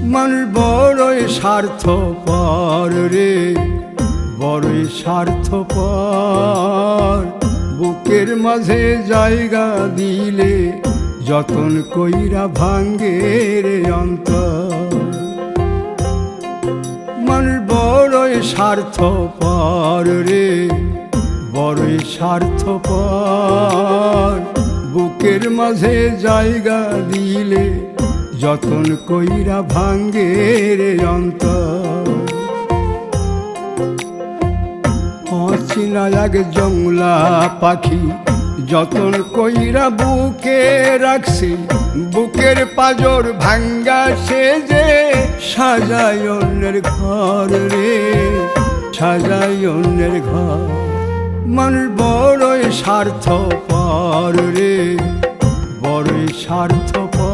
মানুষ বড়ই স্বার্থপর রে, বড়ই স্বার্থপর। বুকের মাঝে জায়গা দিলে যতন কইরা ভাঙ্গে রে অন্তর। মানুষ বড়ই স্বার্থপর রে, বড়ই স্বার্থপর। বুকের মাঝে জায়গা দিলে যতন কইরা ভাঙ্গে রে অন্তর। অচিনা এক জংলা পাখি যতন কইরা বুকে রাখছি, বুকের পাজর ভাঙ্গা সে যে সাজায় অন্যের ঘর রে, সাজায় অন্যের ঘর। মানুষ বড়ই স্বার্থপর রে, বড়ই স্বার্থপর।